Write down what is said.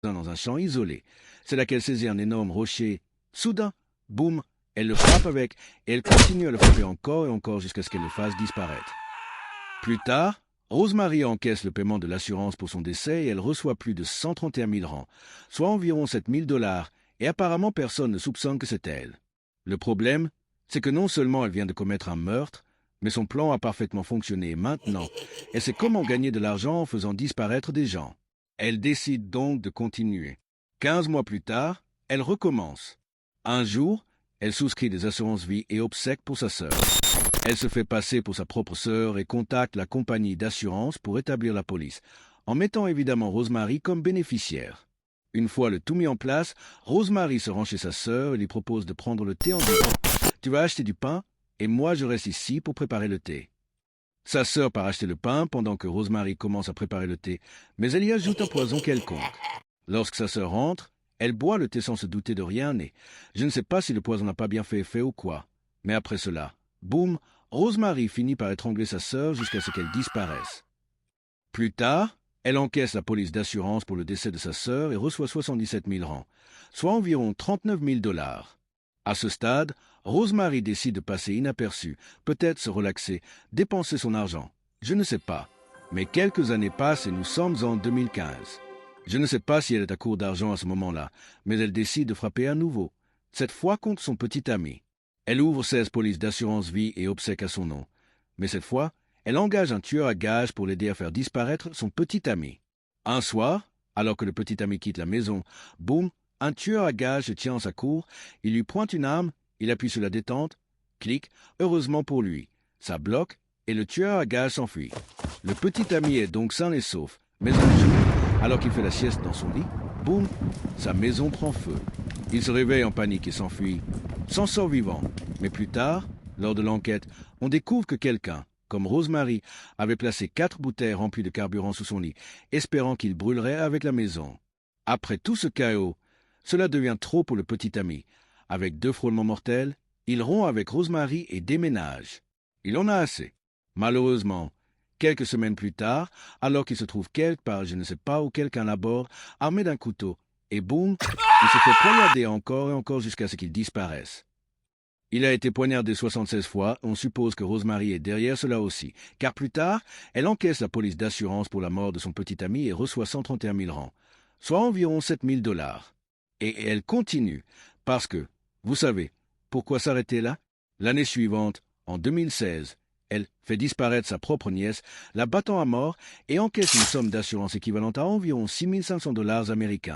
dans un champ isolé. C'est là qu'elle saisit un énorme rocher. Soudain, boum, elle le frappe avec, et elle continue à le frapper encore et encore jusqu'à ce qu'elle le fasse disparaître. Plus tard, Rosemary encaisse le paiement de l'assurance pour son décès et elle reçoit plus de 131 000 rangs, soit environ 7 000 $, et apparemment personne ne soupçonne que c'est elle. Le problème, c'est que non seulement elle vient de commettre un meurtre, mais son plan a parfaitement fonctionné maintenant, et c'est comment gagner de l'argent en faisant disparaître des gens. Elle décide donc de continuer. 15 mois plus tard, elle recommence. Un jour, elle souscrit des assurances vie et obsèques pour sa sœur. Elle se fait passer pour sa propre sœur et contacte la compagnie d'assurance pour établir la police, en mettant évidemment Rosemary comme bénéficiaire. Une fois le tout mis en place, Rosemary se rend chez sa sœur et lui propose de prendre le thé en disant « Tu vas acheter du pain et moi je reste ici pour préparer le thé. » Sa sœur part acheter le pain pendant que Rosemary commence à préparer le thé, mais elle y ajoute un poison quelconque. Lorsque sa sœur rentre, elle boit le thé sans se douter de rien et je ne sais pas si le poison n'a pas bien fait effet ou quoi. Mais après cela, boum, Rosemary finit par étrangler sa sœur jusqu'à ce qu'elle disparaisse. Plus tard, elle encaisse la police d'assurance pour le décès de sa sœur et reçoit 77 000 rangs, soit environ 39 000 $. À ce stade, Rosemary décide de passer inaperçue, peut-être se relaxer, dépenser son argent. Je ne sais pas. Mais quelques années passent et nous sommes en 2015. Je ne sais pas si elle est à court d'argent à ce moment-là, mais elle décide de frapper à nouveau, cette fois contre son petit ami. Elle ouvre 16 polices d'assurance vie et obsèques à son nom. Mais cette fois, elle engage un tueur à gages pour l'aider à faire disparaître son petit ami. Un soir, alors que le petit ami quitte la maison, boum, un tueur à gages se tient en sa cour, il lui pointe une arme, il appuie sur la détente, clic, heureusement pour lui. Ça bloque et le tueur à gages s'enfuit. Le petit ami est donc sain et sauf, mais un jour, alors qu'il fait la sieste dans son lit, boum, sa maison prend feu. Il se réveille en panique et s'enfuit, s'en sort vivant. Mais plus tard, lors de l'enquête, on découvre que quelqu'un, comme Rosemary, avait placé 4 bouteilles remplies de carburant sous son lit, espérant qu'il brûlerait avec la maison. Après tout ce chaos, cela devient trop pour le petit ami. Avec 2 frôlements mortels, il rompt avec Rosemary et déménage. Il en a assez. Malheureusement, quelques semaines plus tard, alors qu'il se trouve quelque part, je ne sais pas où, quelqu'un l'aborde, armé d'un couteau, et boum, il se fait poignarder encore et encore jusqu'à ce qu'il disparaisse. Il a été poignardé 76 fois, on suppose que Rosemary est derrière cela aussi, car plus tard, elle encaisse la police d'assurance pour la mort de son petit ami et reçoit 131 000 rangs, soit environ 7 000 $. Et elle continue, parce que, vous savez, pourquoi s'arrêter là? L'année suivante, en 2016, elle fait disparaître sa propre nièce, la battant à mort et encaisse une somme d'assurance équivalente à environ 6 500 $ américains.